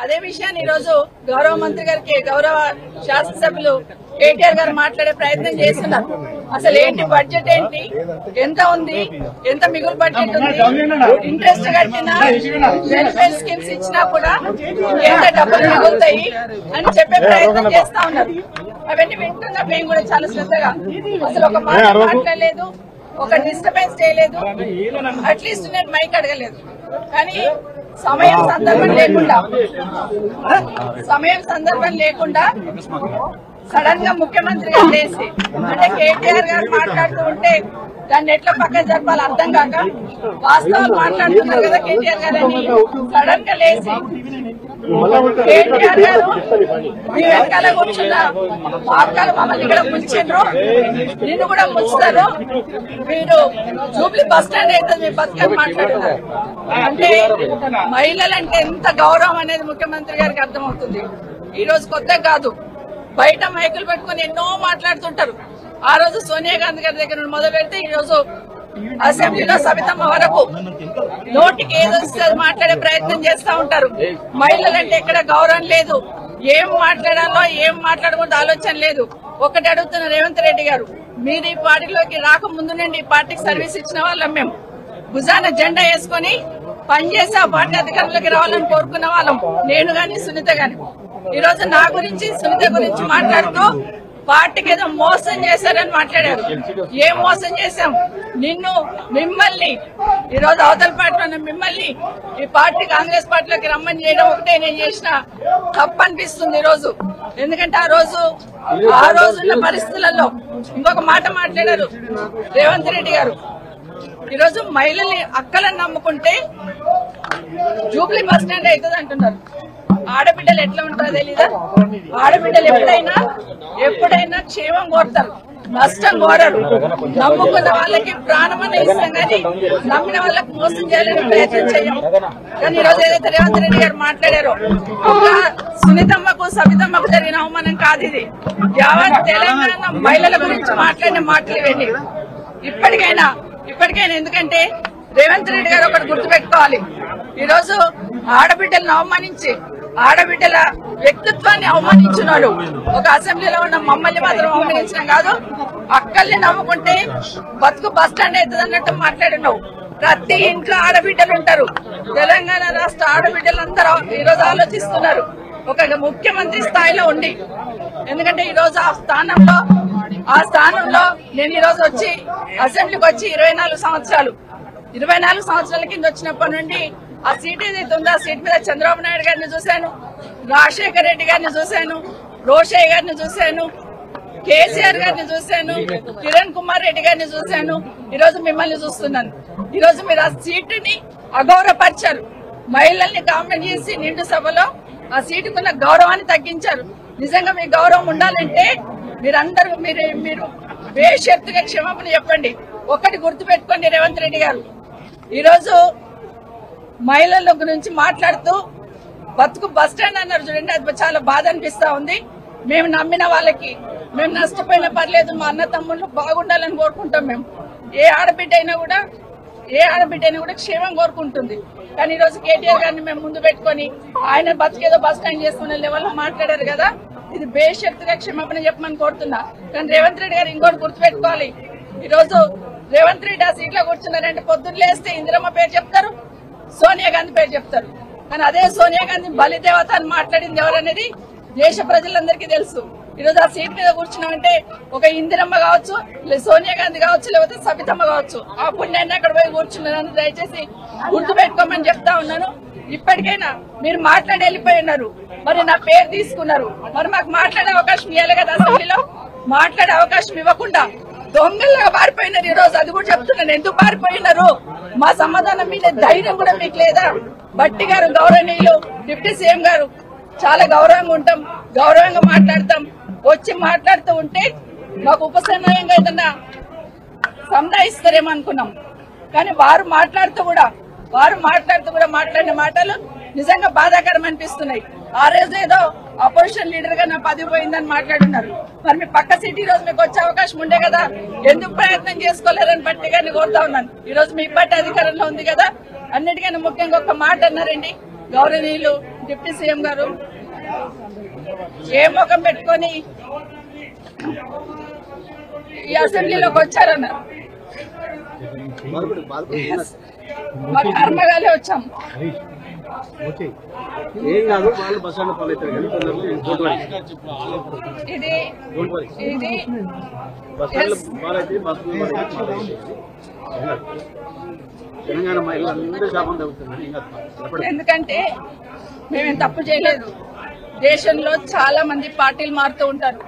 అదే విషయాన్ని ఈ రోజు గౌరవ మంత్రి గారికి గౌరవ శాసనసభ్యులు కేటీఆర్ గారు మాట్లాడే ప్రయత్నం చేస్తున్నారు. అసలు ఏంటి బడ్జెట్ ఏంటి, ఎంత ఉంది, ఎంత మిగులు బడ్జెట్ ఉంది, ఇంట్రెస్ట్ కట్టిన వెల్ఫేర్ స్కీమ్స్ ఇచ్చినా కూడా ఎంత డబ్బులు మిగులుతాయి అని చెప్పే ప్రయత్నం చేస్తా ఉన్నారు. అవన్నీ వింటున్నా మేము కూడా చాలా శ్రద్ధగా. అసలు ఒక మాట మాట్లాడలేదు, ఒక డిస్టర్బెన్స్ చేయలేదు, అట్లీస్ట్ నేను మైక్ అడగలేదు. కానీ సమయం సందర్భం లేకుండా సడన్ గా ముఖ్యమంత్రి గారు లేసి అంటే కేటీఆర్ గారు మాట్లాడుతూ ఉంటే దాన్ని ఎట్లా పక్కన జరపాలి అర్థం కాక వాస్తవాలు మాట్లాడుతున్నారు కదా కేటీఆర్ గారు అని సడన్ గా లేసి కేటీఆర్ గారు మీ వెనకాల కూర్చున్న అక్కలు మమ్మల్ని ఇక్కడ ముంచిండ్రు, నిన్ను కూడా ముంచుతారు, మీరు జూబ్లీ బస్ స్టాండ్ అయితే మీ బతుకని మాట్లాడుతున్నారు. అంటే మహిళలంటే ఎంత గౌరవం అనేది ముఖ్యమంత్రి గారికి అర్థమవుతుంది. ఈ రోజు కొత్త కాదు, బయట మైకులు పెట్టుకుని ఎన్నో మాట్లాడుతుంటారు. ఆ రోజు సోనియా గాంధీ గారి దగ్గర నుండి మొదలు పెడితే ఈ రోజు అసెంబ్లీలో సవితమ్మ వరకు నోటికి ఏదొస్తే మాట్లాడే ప్రయత్నం చేస్తా ఉంటారు. మహిళలంటే ఎక్కడ గౌరవం లేదు, ఏం మాట్లాడాలో ఏం మాట్లాడకూడదు ఆలోచన లేదు. ఒకటి అడుగుతున్న రేవంత్ రెడ్డి గారు, మీరు ఈ పార్టీలోకి రాకముందు నుండి ఈ పార్టీకి సర్వీస్ ఇచ్చిన వాళ్ళం మేము. భుజాన జెండా వేసుకుని పనిచేసి ఆ పార్టీ అధికారంలోకి రావాలని కోరుకున్న వాళ్ళం, నేను గాని సునీత గాని. ఈ రోజు నా గురించి సునీత గురించి మాట్లాడుతూ పార్టీకి ఏదో మోసం చేశారని మాట్లాడారు. ఏం మోసం చేశాం? మిమ్మల్ని ఈ రోజు అవతల పార్టీలో మిమ్మల్ని ఈ పార్టీ కాంగ్రెస్ పార్టీలోకి రమ్మని చేయడం ఒకటే నేను చేసిన తప్పు అనిపిస్తుంది ఈ రోజు. ఎందుకంటే ఆ రోజున్న పరిస్థితులలో ఇంకొక మాట మాట్లాడారు రేవంత్ రెడ్డి గారు. ఈరోజు మహిళల్ని అక్కలను నమ్ముకుంటే జూబ్లీ బస్ స్టాండ్ అవుతుంది అంటున్నారు. ఆడబిడ్డలు ఎట్లా ఉంటారో తెలీదా? ఆడబిడ్డలు ఎప్పుడైనా క్షేమం కోరుతారు, నష్టం కోరరు. నమ్ముకున్న వాళ్ళకి ప్రాణమన్న ఇస్తాం కానీ నమ్మిన వాళ్ళకి మోసం చేయాలని ప్రయత్నం చేయము. కానీ ఈరోజు ఏదైతే రేవంత్ రెడ్డి గారు మాట్లాడారో ఒక సునీతమ్మకు సవితమ్మకు జరిగిన అవమానం కాదు ఇది. యావత్ తెలంగాణ మహిళల గురించి మాట్లాడిన మాటలు ఇవన్నీ. ఇప్పటికైనా ఎందుకంటే రేవంత్ రెడ్డి గారు ఒకటి గుర్తుపెట్టుకోవాలి. ఈరోజు ఆడబిడ్డలను అవమానించి ఆడబిడ్డల వ్యక్తిత్వాన్ని అవమానించినాడు. ఒక అసెంబ్లీలో ఉన్న మమ్మల్ని మాత్రం అవమానించడం కాదు, అక్కల్ని నమ్ముకుంటే బతుకు బస్ స్టాండ్ అవుతుంది అన్నట్టు మాట్లాడినావు. ప్రతి ఇంట్లో ఆడబిడ్డలు ఉంటారు. తెలంగాణ రాష్ట్ర ఆడబిడ్డలందరూ ఈరోజు ఆలోచిస్తున్నారు ఒక ముఖ్యమంత్రి స్థాయిలో ఉండి. ఎందుకంటే ఈరోజు ఆ స్థానంలో నేను ఈరోజు వచ్చి అసెంబ్లీకి వచ్చి 24 సంవత్సరాల కింద వచ్చినప్పటి నుండి ఆ సీట్ ఏదైతే ఉందో ఆ సీట్ మీద చంద్రబాబు నాయుడు గారిని చూశాను, రాజశేఖర రెడ్డి గారిని చూశాను, రోషయ్య గారిని చూశాను, కేసీఆర్ గారిని చూశాను, కిరణ్ కుమార్ రెడ్డి గారిని చూశాను. ఈరోజు మిమ్మల్ని చూస్తున్నాను. ఈరోజు మీరు ఆ సీటుని అగౌరవపరిచారు. మహిళల్ని కామెంట్ చేసి నిండు సభలో ఆ సీటుకున్న గౌరవాన్ని తగ్గించారు. నిజంగా మీ గౌరవం ఉండాలంటే మీరు బేషరతుగా క్షమాపణ చెప్పండి. ఒక్కటి గుర్తుపెట్టుకోండి రేవంత్ రెడ్డి గారు, ఈరోజు మహిళల గురించి మాట్లాడుతూ బతుకు బస్ స్టాండ్ అన్నారు చూడండి, అది చాలా బాధ అనిపిస్తా ఉంది. మేము నమ్మిన వాళ్ళకి మేము నష్టపోయినా పర్లేదు, మా అన్న తమ్ముళ్ళు బాగుండాలని కోరుకుంటాం. మేము ఏ ఆడబిడ్డ అయినా కూడా క్షేమం కోరుకుంటుంది. కానీ ఈరోజు కేటీఆర్ గారిని మేము ముందు పెట్టుకుని ఆయన బతికేదో బస్ స్టాండ్ చేసుకునే లెవెల్లో మాట్లాడారు కదా, ఇది బేషరతుగా క్షమాపణ చెప్పమని కోరుతున్నా. కానీ రేవంత్ రెడ్డి గారు ఇంకోటి గుర్తుపెట్టుకోవాలి. ఈరోజు రేవంత్ రెడ్డి ఆ సీట్లో కూర్చున్నారంటే పొద్దున్న లేస్తే ఇందిరమ్మ పేరు చెప్తారు, సోనియా గాంధీ పేరు చెప్తారు. కానీ అదే సోనియా గాంధీ బలిదేవత అని మాట్లాడింది ఎవరనేది దేశ ప్రజలందరికీ తెలుసు. ఈరోజు ఆ సీట్ మీద కూర్చున్నామంటే ఒక ఇందిరమ్మ కావచ్చు, సోనియా గాంధీ కావచ్చు, లేకపోతే సబితమ్మ కావచ్చు. ఆ పుణ్యాన్ని అక్కడ పోయి కూర్చున్నారని దయచేసి గుర్తుపెట్టుకోమని చెప్తా ఉన్నాను. ఇప్పటికైనా మీరు మాట్లాడి వెళ్ళిపోయి ఉన్నారు, మరి నా పేరు తీసుకున్నారు, మరి మాకు మాట్లాడే అవకాశం ఇవ్వాలి కదా. అసెంబ్లీలో మాట్లాడే అవకాశం ఇవ్వకుండా దొంగల్లాగా పారిపోయినారు. ఈ రోజు అది కూడా చెప్తున్నాను, ఎందుకు పారిపోయినారు? మా సమాధానం మీద ధైర్యం కూడా మీకు లేదా? భట్టి గారు గౌరవనీయులు డిప్యూటీ సీఎం గారు చాలా గౌరవంగా ఉంటాం, గౌరవంగా మాట్లాడతాం. వచ్చి మాట్లాడుతూ ఉంటే మాకు ఉపసంహయంగా ఏదన్నా సంధాయిస్తారేమో అనుకున్నాం. కానీ వారు మాట్లాడుతూ కూడా మాట్లాడిన మాటలు నిజంగా బాధాకరం అనిపిస్తున్నాయి. ఆ రోజు ఏదో అపోజిషన్ లీడర్ గా నా పదవి పోయిందని మాట్లాడున్నారు. మరి మీ పక్క సీట్ ఈ రోజు మీకు వచ్చే అవకాశం ఉండే కదా, ఎందుకు ప్రయత్నం చేసుకోలేరని బట్టి గారిని కోరుతా ఉన్నాను. ఈ రోజు మీ పార్టీ అధికారంలో ఉంది కదా. అన్నిటికన్నా ముఖ్యంగా ఒక మాట అన్నారండి గౌరవనీయులు డిప్యూటీ సీఎం గారు ఏ ముఖం పెట్టుకొని ఈ అసెంబ్లీలోకి వచ్చారన్నారు. మా కర్మగాలే వచ్చాం. ఇది ఇది ఎందుకంటే మేమేం తప్పు చేయలేదు. దేశంలో చాలా మంది పార్టీలు మారుతూ ఉంటారు.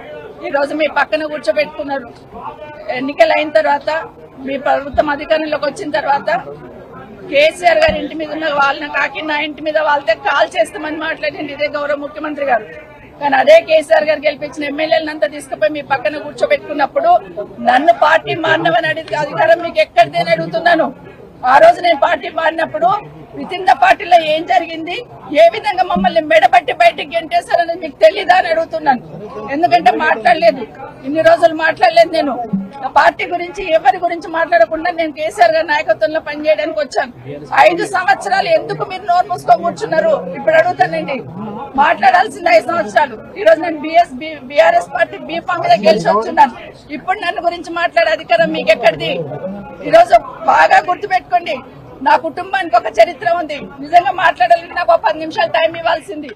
ఈ రోజు మీ పక్కన కూర్చోబెట్టుకున్నారు. ఎన్నికలు అయిన తర్వాత మీ ప్రభుత్వం అధికారంలోకి వచ్చిన తర్వాత కేసీఆర్ గారి ఇంటి మీద ఉన్న వాళ్ళని కాకి నా ఇంటి మీద వాళ్ళతో కాల్ చేస్తామని మాట్లాడింది ఇదే గౌరవ ముఖ్యమంత్రి గారు. కానీ అదే కేసీఆర్ గారు గెలిపించిన ఎమ్మెల్యేలంతా తీసుకుపోయి మీ పక్కన కూర్చోబెట్టుకున్నప్పుడు నన్ను పార్టీ మారినవని అడిగితే అధికారం మీకు ఎక్కడిదేని అడుగుతున్నాను. ఆ రోజు నేను పార్టీ మారినప్పుడు విత్ ఇన్ ద పార్టీలో ఏం జరిగింది, ఏ విధంగా మమ్మల్ని మెడబట్టి బయటికి గెంటేశారని మీకు తెలీదా అని అడుగుతున్నాను. ఎందుకంటే మాట్లాడలేదు, ఇన్ని రోజులు మాట్లాడలేదు. నేను నా పార్టీ గురించి ఎవరి గురించి మాట్లాడకుండా నేను కేసీఆర్ గారి నాయకత్వంలో పనిచేయడానికి వచ్చాను. 5 సంవత్సరాలు ఎందుకు మీరు నోరు మూసుకొని కూర్చున్నారు ఇప్పుడు అడుగుతానండి. మాట్లాడాల్సింది 5 సంవత్సరాలు. ఈ రోజు నేను బీఆర్ఎస్ పార్టీ బీఫామ్ మీద గెలిచి వచ్చున్నాను. ఇప్పుడు నన్ను గురించి మాట్లాడే అధికారం మీకు ఎక్కడిది? ఈ రోజు బాగా గుర్తుపెట్టుకోండి, నా కుటుంబానికి ఒక చరిత్ర ఉంది. నిజంగా మాట్లాడాలంటే నాకు 10 నిమిషాలు టైం ఇవ్వాల్సింది.